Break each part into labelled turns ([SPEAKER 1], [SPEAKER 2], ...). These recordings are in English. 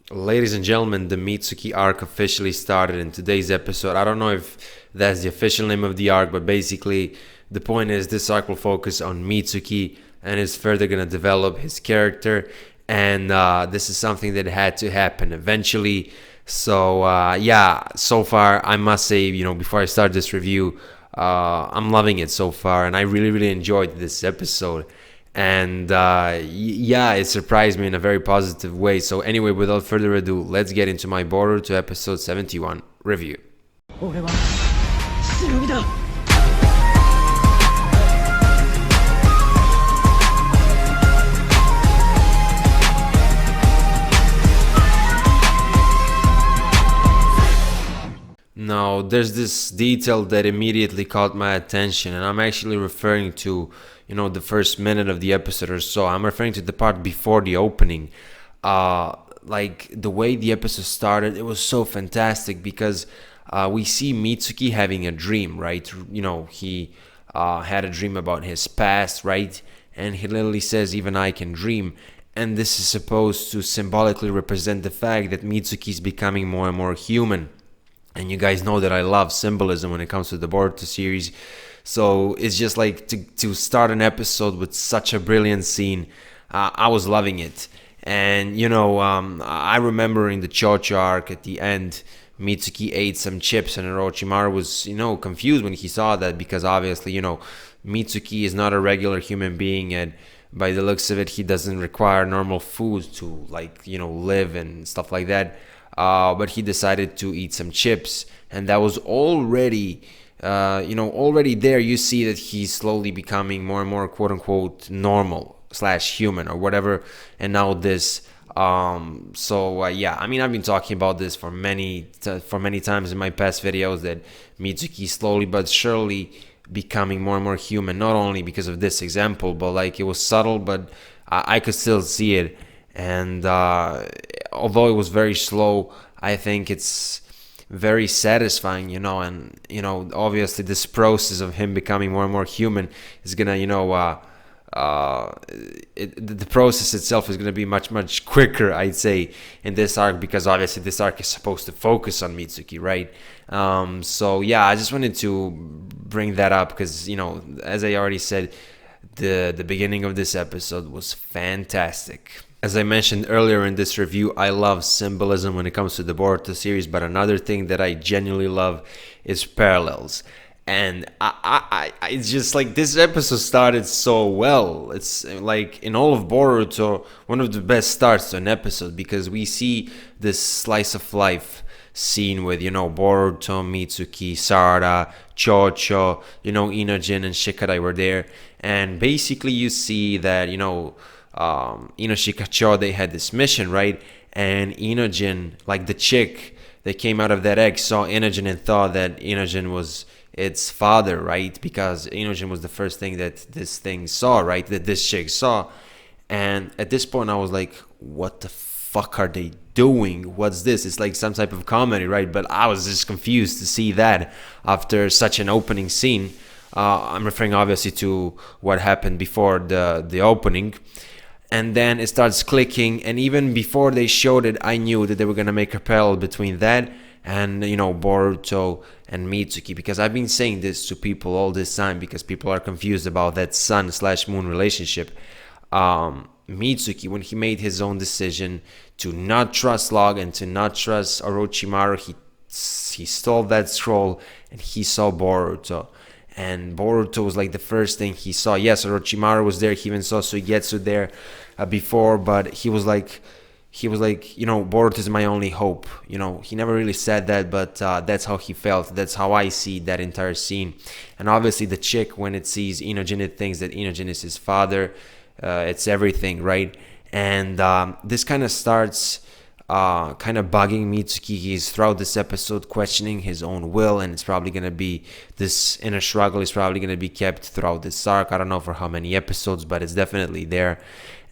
[SPEAKER 1] Ladies and gentlemen, the Mitsuki arc officially started in today's episode. I don't know if that's the official name of the arc, but basically, the point is this arc will focus on Mitsuki and is further going to develop his character. And this is something that had to happen eventually. So, yeah, so far, I must say, before I start this review, I'm loving it so far. And I really, really enjoyed this episode. And yeah, it surprised me in a very positive way. So anyway, without further ado, let's get into my Boruto episode 71 review. Now, there's this detail that immediately caught my attention, and I'm actually referring to, the first minute of the episode or so. I'm referring to the part before the opening. Like, the way the episode started, it was so fantastic because we see Mitsuki having a dream, right? He had a dream about his past, right? And he literally says, even I can dream. And this is supposed to symbolically represent the fact that Mitsuki is becoming more and more human. And you guys know that I love symbolism when it comes to the Boruto series. So it's just like to start an episode with such a brilliant scene. I was loving it. And, I remember in the Chocho arc at the end, Mitsuki ate some chips and Orochimaru was, confused when he saw that because obviously, Mitsuki is not a regular human being and by the looks of it, he doesn't require normal food to live and stuff like that. But he decided to eat some chips, and that was already, already there. You see that he's slowly becoming more and more, quote unquote, normal / human or whatever. And now this, yeah. I mean, I've been talking about this for many times in my past videos that Mitsuki slowly but surely becoming more and more human. Not only because of this example, but it was subtle, but I could still see it. And although it was very slow, I think it's very satisfying, and, obviously this process of him becoming more and more human is going to, the process itself is going to be much, much quicker, I'd say, in this arc, because obviously this arc is supposed to focus on Mitsuki, right? So, yeah, I just wanted to bring that up because, as I already said, the beginning of this episode was fantastic. As I mentioned earlier in this review, I love symbolism when it comes to the Boruto series, but another thing that I genuinely love is parallels. And it's just like this episode started so well. It's like in all of Boruto, one of the best starts to an episode because we see this slice of life scene with, Boruto, Mitsuki, Sarada, Chocho, Inojin and Shikadai were there. And basically you see that, Inoshika, they had this mission, right? And Inojin, like the chick that came out of that egg, saw Inojin and thought that Inojin was its father, right? Because Inojin was the first thing that this thing saw, right? That this chick saw. And at this point, I was like, what the fuck are they doing? What's this? It's like some type of comedy, right? But I was just confused to see that after such an opening scene. I'm referring obviously to what happened before the opening. And then it starts clicking, and even before they showed it, I knew that they were going to make a parallel between that and, Boruto and Mitsuki, because I've been saying this to people all this time because people are confused about that sun/moon relationship. Mitsuki, when he made his own decision to not trust Log and to not trust Orochimaru, he stole that scroll and he saw Boruto. And Boruto was like the first thing he saw. Yes, Orochimaru was there. He even saw Suigetsu there before, but he was like, Boruto is my only hope. He never really said that, but that's how he felt. That's how I see that entire scene. And obviously the chick, when it sees Inojin, it thinks that Inojin is his father. It's everything, right? And this kind of starts kind of bugging Mitsuki. He's throughout this episode questioning his own will, and it's probably going to be this inner struggle is probably going to be kept throughout this arc. I don't know for how many episodes, but it's definitely there.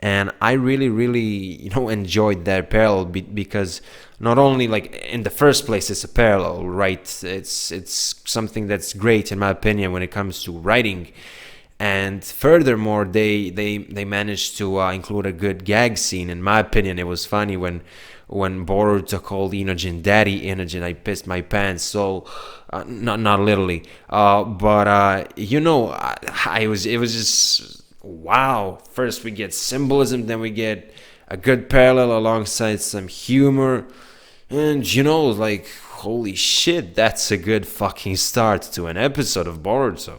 [SPEAKER 1] And I really, really, enjoyed that parallel because not only in the first place it's a parallel, right? It's something that's great in my opinion when it comes to writing. And furthermore, they managed to include a good gag scene. In my opinion, it was funny when when Boruto called Inojin Daddy Inojin, I pissed my pants. So, not literally, but it was just wow. First we get symbolism, then we get a good parallel alongside some humor, and like holy shit, that's a good fucking start to an episode of Boruto.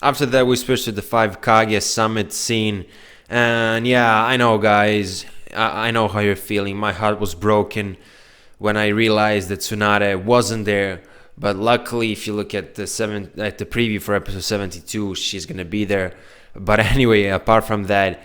[SPEAKER 1] After that, we switched to the 5 Kage summit scene. And yeah, I know, guys. I know how you're feeling. My heart was broken when I realized that Tsunade wasn't there. But luckily, if you look at the preview for episode 72, she's gonna be there. But anyway, apart from that,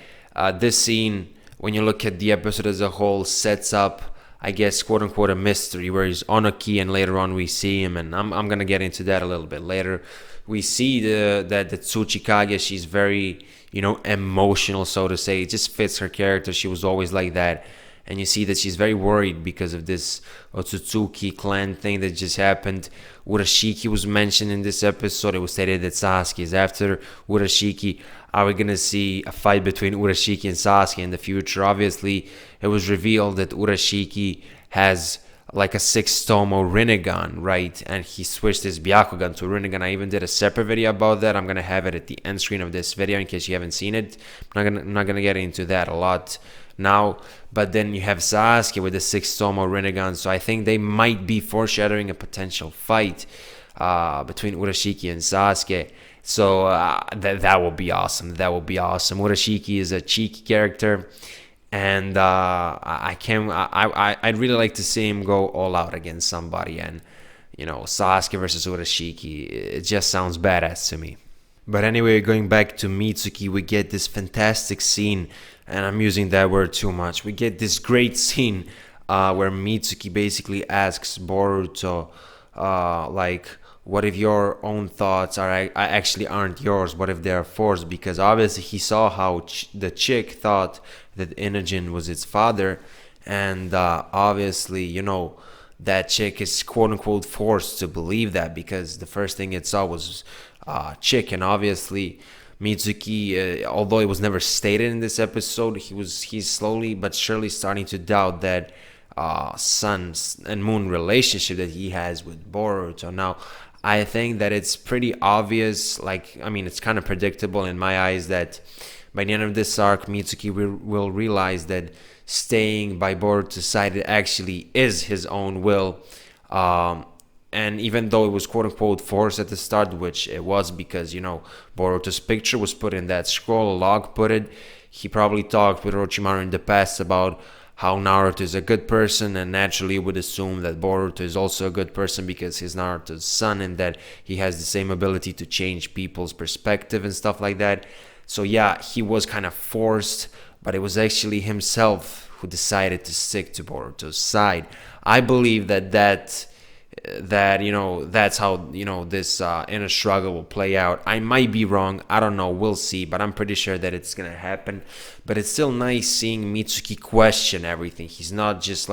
[SPEAKER 1] this scene, when you look at the episode as a whole, sets up, I guess, quote unquote, a mystery where he's Ohnoki, and later on we see him, and I'm gonna get into that a little bit later. We see that the Tsuchikage, she's very, emotional, so to say. It just fits her character. She was always like that. And you see that she's very worried because of this Otsutsuki clan thing that just happened. Urashiki was mentioned in this episode. It was stated that Sasuke is after Urashiki. Are we going to see a fight between Urashiki and Sasuke in the future? Obviously, it was revealed that Urashiki has like a 6-tomo Rinnegan, right? And he switched his Byakugan to Rinnegan. I even did a separate video about that. I'm going to have it at the end screen of this video in case you haven't seen it. I'm not gonna get into that a lot now. But then you have Sasuke with the 6-tomo Rinnegan. So I think they might be foreshadowing a potential fight between Urashiki and Sasuke. So that will be awesome. That will be awesome. Urashiki is a cheeky character. And I'd really like to see him go all out against somebody, and Sasuke versus Urashiki. It just sounds badass to me. But anyway, going back to Mitsuki, we get this fantastic scene, and I'm using that word too much. We get this great scene where Mitsuki basically asks Boruto, what if your own thoughts actually aren't yours? What if they're forced? Because obviously he saw how the chick thought that Inojin was its father, and obviously that chick is quote unquote forced to believe that because the first thing it saw was chick, and obviously Mitsuki, although it was never stated in this episode, he's slowly but surely starting to doubt that sun and moon relationship that he has with Boruto. Now, I think that it's pretty obvious, it's kind of predictable in my eyes that by the end of this arc, Mitsuki will realize that staying by Boruto's side actually is his own will. And even though it was quote-unquote forced at the start, which it was because, Boruto's picture was put in that scroll, a log put it, he probably talked with Orochimaru in the past about how Naruto is a good person, and naturally would assume that Boruto is also a good person because he's Naruto's son and that he has the same ability to change people's perspective and stuff like that. So yeah, he was kind of forced, but it was actually himself who decided to stick to Boruto's side. I believe that's how this inner struggle will play out. I might be wrong, I don't know, we'll see, but I'm pretty sure that it's gonna happen. But it's still nice seeing Mitsuki question everything. He's not just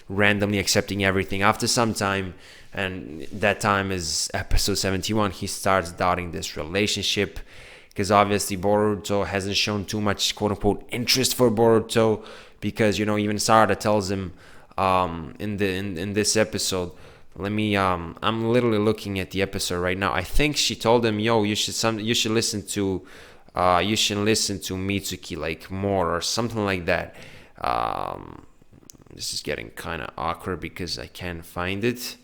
[SPEAKER 1] randomly accepting everything. After some time, and that time is episode 71, he starts doubting this relationship because obviously Boruto hasn't shown too much quote-unquote interest for Boruto, because even Sarada tells him in this episode, I'm literally looking at the episode right now. I think she told him, yo, you should listen to Mitsuki more, or something like that. This is getting kind of awkward because I can't find it.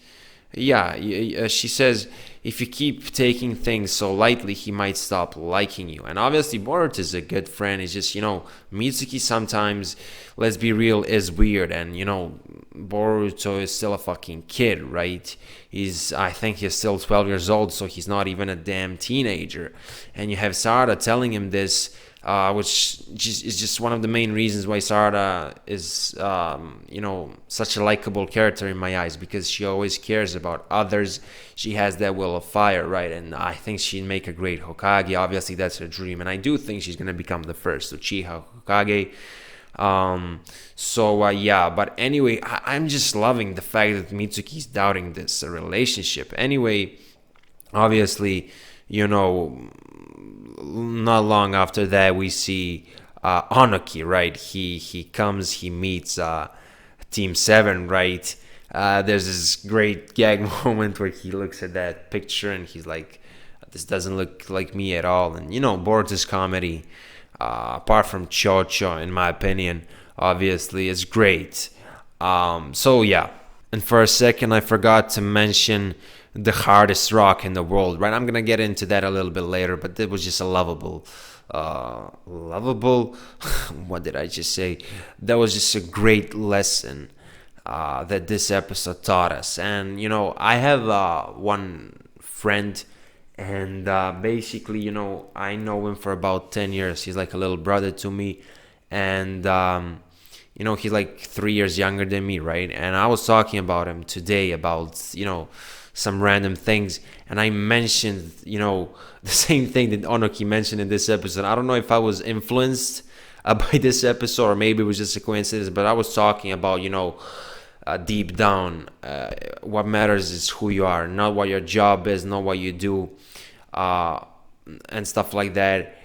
[SPEAKER 1] Yeah, she says, if you keep taking things so lightly, he might stop liking you. And obviously, Boruto is a good friend. It's just, Mitsuki sometimes, let's be real, is weird. And, Boruto is still a fucking kid, right? I think he's still 12 years old, so he's not even a damn teenager. And you have Sarada telling him this, which is just one of the main reasons why Sarada is, such a likable character in my eyes, because she always cares about others. She has that will of fire, right? And I think she'd make a great Hokage. Obviously, that's her dream, and I do think she's gonna become the first Uchiha Hokage. But anyway, I'm just loving the fact that Mitsuki's doubting this relationship. Anyway, obviously, not long after that, we see Ohnoki, right? He comes, he meets Team 7, right? There's this great gag moment where he looks at that picture and he's like, this doesn't look like me at all. And, Boruto's comedy, apart from Chocho, in my opinion, obviously, is great. So, yeah. And for a second, I forgot to mention the hardest rock in the world, right? I'm going to get into that a little bit later, but it was just a lovable, what did I just say? That was just a great lesson that this episode taught us. And, I have one friend, and basically, I know him for about 10 years. He's like a little brother to me. And, he's like 3 years younger than me, right? And I was talking about him today about, some random things. And I mentioned, the same thing that Ohnoki mentioned in this episode. I don't know if I was influenced by this episode or maybe it was just a coincidence, but I was talking about, deep down, what matters is who you are, not what your job is, not what you do, and stuff like that.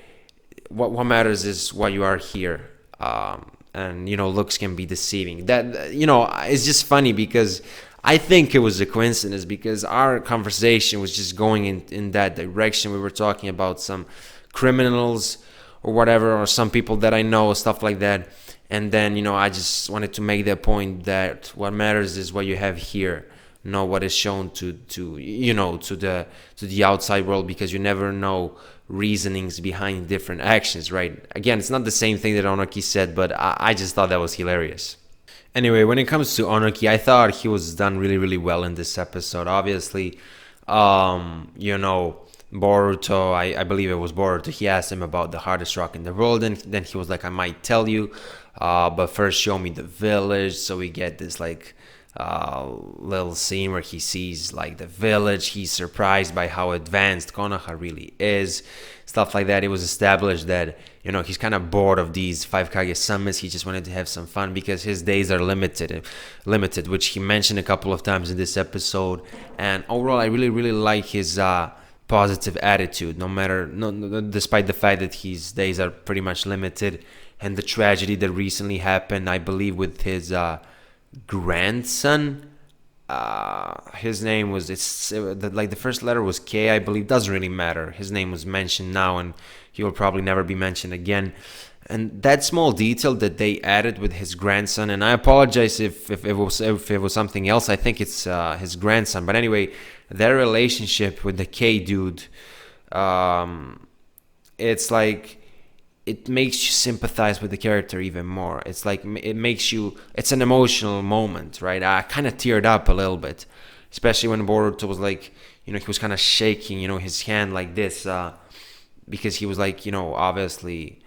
[SPEAKER 1] What matters is what you are here. And looks can be deceiving. That it's just funny because I think it was a coincidence because our conversation was just going in that direction. We were talking about some criminals or whatever, or some people that I know, stuff like that. And then I just wanted to make that point that what matters is what you have here, not what is shown to the outside world, because you never know reasonings behind different actions, right? Again, it's not the same thing that Ohnoki said, but I just thought that was hilarious. Anyway, when it comes to Ohnoki, I thought he was done really, really well in this episode. Obviously, Boruto, I believe it was Boruto, he asked him about the hardest rock in the world, and then he was like, I might tell you, but first show me the village. So we get this like little scene where he sees like the village. He's surprised by how advanced Konoha really is, stuff like that. It was established that he's kind of bored of these 5 Kage summits. He just wanted to have some fun because his days are limited, which he mentioned a couple of times in this episode. And overall, I really, really like his positive attitude, despite the fact that his days are pretty much limited, and the tragedy that recently happened, I believe, with his grandson. His name was the first letter was K, I believe. Doesn't really matter. His name was mentioned now, and he will probably never be mentioned again. And that small detail that they added with his grandson, and I apologize if it was something else. I think it's his grandson. But anyway, their relationship with the K dude, it's like it makes you sympathize with the character even more. It's like it's an emotional moment, right? I kind of teared up a little bit, especially when Boruto was like, he was kind of shaking, his hand like this, because he was like, obviously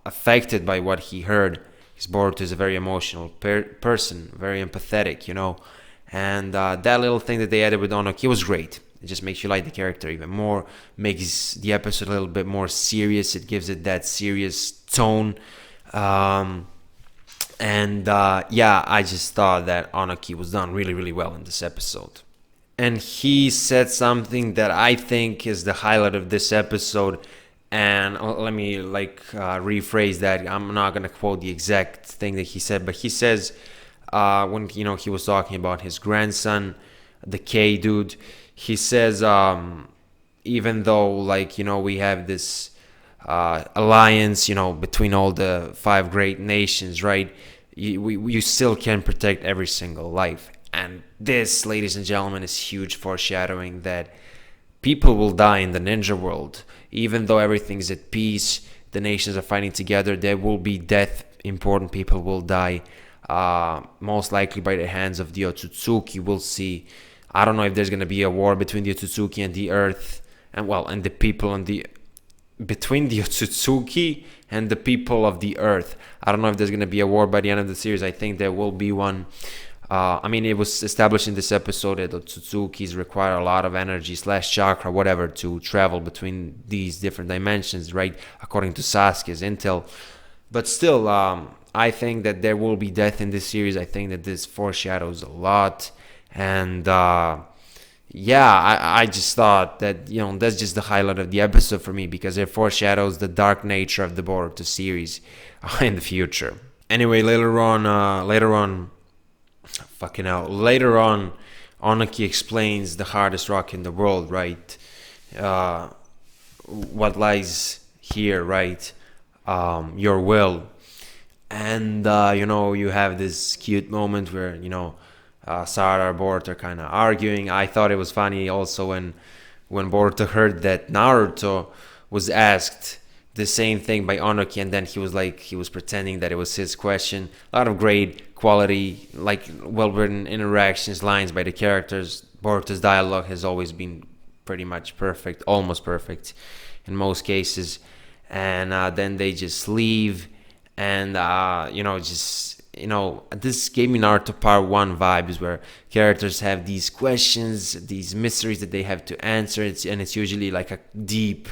[SPEAKER 1] affected by what he heard. Because Boruto is a very emotional person, very empathetic, and that little thing that they added with Ohnoki was great. It just makes you like the character even more, makes the episode a little bit more serious. It gives it that serious tone. I just thought that Ohnoki was done really, really well in this episode. And he said something that I think is the highlight of this episode. And let me rephrase that. I'm not going to quote the exact thing that he said, but he says when he was talking about his grandson, the K dude, he says, even though we have this alliance, between all the 5 great nations, right? You still can protect every single life. And this, ladies and gentlemen, is huge foreshadowing that people will die in the ninja world. Even though everything's at peace, the nations are fighting together, there will be death. Important people will die, most likely by the hands of the Otsutsuki. We'll see. I don't know if there's going to be a war between the Otsutsuki and the Earth, and the people between the Otsutsuki and the people of the Earth. I don't know if there's going to be a war by the end of the series. I think there will be one. It was established in this episode that the Otsutsuki's require a lot of energy / chakra, whatever, to travel between these different dimensions, right? According to Sasuke's intel. But still, I think that there will be death in this series. I think that this foreshadows a lot. And yeah, I just thought that, that's just the highlight of the episode for me because it foreshadows the dark nature of the Boruto series in the future. Anyway, fucking hell, later on, Ohnoki explains the hardest rock in the world, right? Uh, what lies here, right? Your will. And, you have this cute moment where, Sarah and Boruto are kind of arguing. I thought it was funny also when Boruto heard that Naruto was asked the same thing by Ohnoki, and then he was pretending that it was his question. A lot of great quality, like well written interactions, lines by the characters. Boruto's dialogue has always been pretty much perfect, almost perfect in most cases. And then they just leave, and this gave me Naruto Part 1 vibes where characters have these questions, these mysteries that they have to answer, and it's usually like a deep,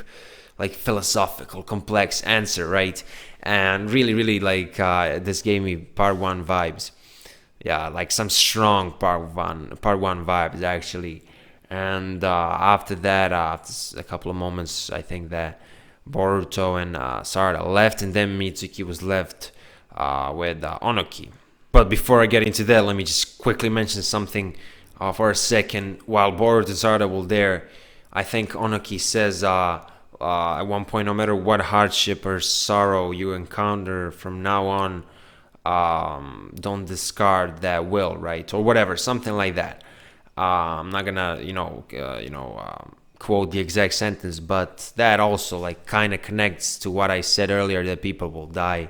[SPEAKER 1] like philosophical, complex answer, right? And really, really this gave me Part 1 vibes. Yeah, like some strong Part 1 vibes actually. And after that, after a couple of moments, I think that Boruto and Sarada left, and then Mitsuki was left with Ohnoki. But before I get into that, let me just quickly mention something for a second. While Boruto and Sarada were there, I think Ohnoki says at one point, no matter what hardship or sorrow you encounter from now on, don't discard that will, right? Or whatever, something like that. I'm not gonna, quote the exact sentence, but that also like kind of connects to what I said earlier, that people will die.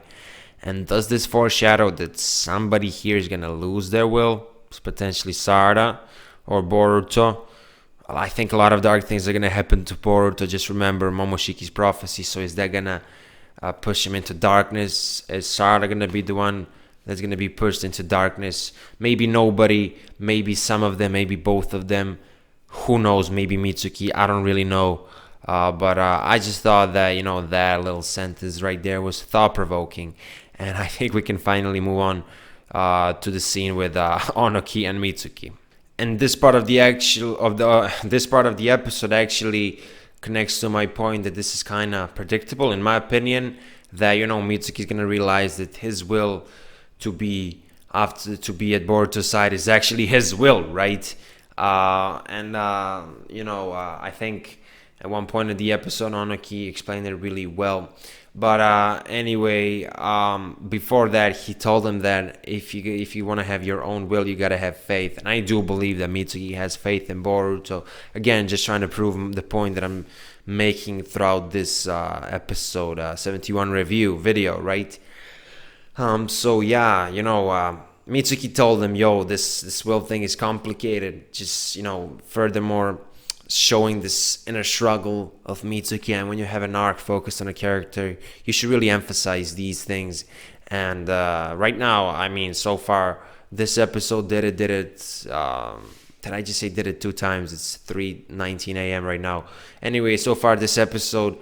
[SPEAKER 1] And does this foreshadow that somebody here is gonna lose their will? Potentially Sarada or Boruto. Well, I think a lot of dark things are gonna happen to Boruto. Just remember Momoshiki's prophecy. So is that gonna push him into darkness? Is Sarada gonna be the one that's gonna be pushed into darkness? Maybe nobody. Maybe some of them. Maybe both of them. Who knows? Maybe Mitsuki. I don't really know. But I just thought that that little sentence right there was thought-provoking, and I think we can finally move on to the scene with Ohnoki and Mitsuki. And this part of the episode actually connects to my point that this is kind of predictable, in my opinion. That Mitsuki is gonna realize that his will to be at Boruto's side is actually his will, right? I think at one point in the episode, Ohnoki explained it really well. But anyway, before that, he told him that if you want to have your own will, you gotta have faith. And I do believe that Mitsuki has faith in Boruto. Again, just trying to prove the point that I'm making throughout this episode 71 review video, right? Mitsuki told him, yo, this will thing is complicated. Just, furthermore, showing this inner struggle of Mitsuki. And when you have an arc focused on a character, you should really emphasize these things. And right now, I mean, so far, this episode did it. Did I just say did it 2 times? It's 3:19 a.m. right now. Anyway, so far, this episode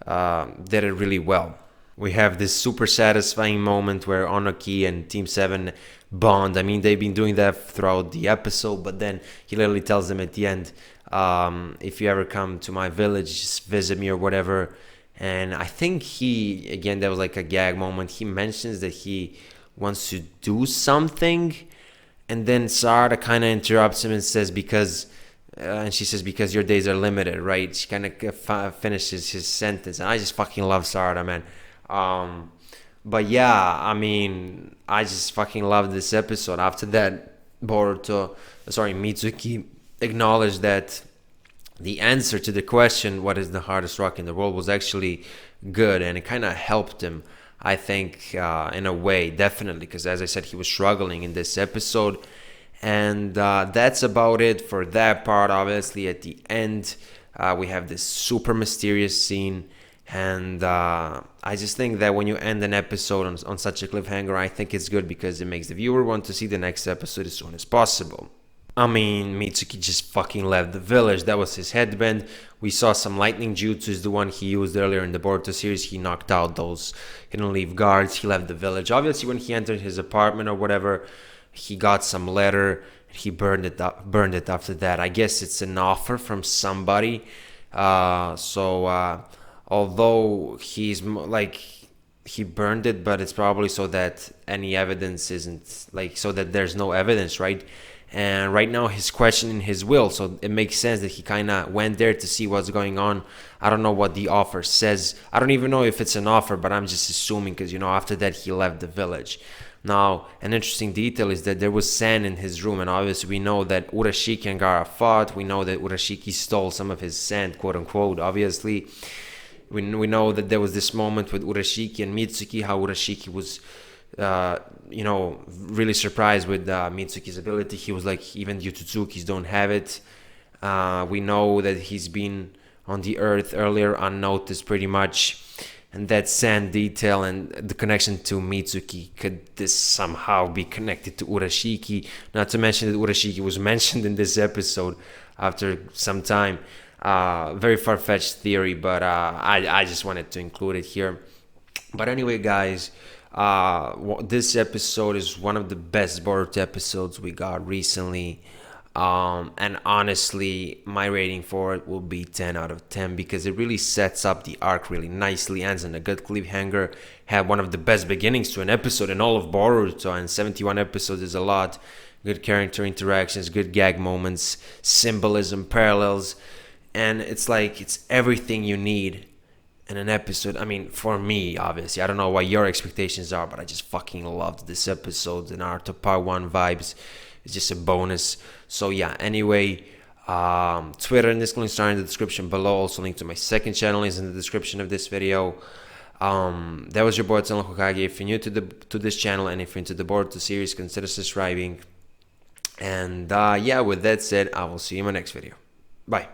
[SPEAKER 1] did it really well. We have this super satisfying moment where Ohnoki and Team 7 bond. I mean, they've been doing that throughout the episode, but then he literally tells them at the end, if you ever come to my village, just visit me or whatever. And I think that was like a gag moment. He mentions that he wants to do something, and then Sarada kind of interrupts him and says, and she says, because your days are limited, right? She kind of finishes his sentence, and I just fucking love Sarada, man. But yeah, I mean, I just fucking love this episode. After that, Mitsuki acknowledged that the answer to the question, what is the hardest rock in the world, was actually good, and it kind of helped him, I think, in a way, definitely, because as I said, he was struggling in this episode. And that's about it for that part. Obviously, at the end, we have this super mysterious scene. And I just think that when you end an episode on such a cliffhanger, I think it's good because it makes the viewer want to see the next episode as soon as possible. I mean, Mitsuki just fucking left the village. That was his headband. We saw some lightning jutsus, the one he used earlier in the Boruto series. He knocked out those hidden leaf guards. He left the village. Obviously, when he entered his apartment or whatever, he got some letter. He burned it up, burned it after that. I guess it's an offer from somebody. Although like he burned it, but it's probably so that any evidence isn't like so that there's no evidence, right? And right now he's questioning his will, so it makes sense that he kind of went there to see what's going on. I don't know what the offer says. I don't even know if it's an offer, but I'm just assuming because after that he left the village. Now, an interesting detail is that there was sand in his room, and obviously we know that Urashiki and Gaara fought. We know that Urashiki stole some of his sand, quote unquote. Obviously, we know that there was this moment with Urashiki and Mitsuki, how Urashiki was really surprised with Mitsuki's ability. He was like, even Yutsuzukis don't have it. We know that he's been on the earth earlier unnoticed pretty much. And that sand detail and the connection to Mitsuki, could this somehow be connected to Urashiki? Not to mention that Urashiki was mentioned in this episode after some time. Very far-fetched theory, but I just wanted to include it here. But anyway, guys, this episode is one of the best Boruto episodes we got recently. And honestly, my rating for it will be 10 out of 10 because it really sets up the arc really nicely, ends on a good cliffhanger, had one of the best beginnings to an episode in all of Boruto, and 71 episodes is a lot. Good character interactions, good gag moments, symbolism, parallels, and it's like it's everything you need in an episode. I mean, for me, obviously, I don't know what your expectations are, but I just fucking loved this episode. The Naruto Part 1 vibes. It's just a bonus. So yeah, anyway, Twitter and this links are in the description below. Also link to my second channel is in the description of this video. That was your boy Hokage. If you're new to this channel and if you're into the Boruto series, consider subscribing. And yeah, with that said, I will see you in my next video. Bye.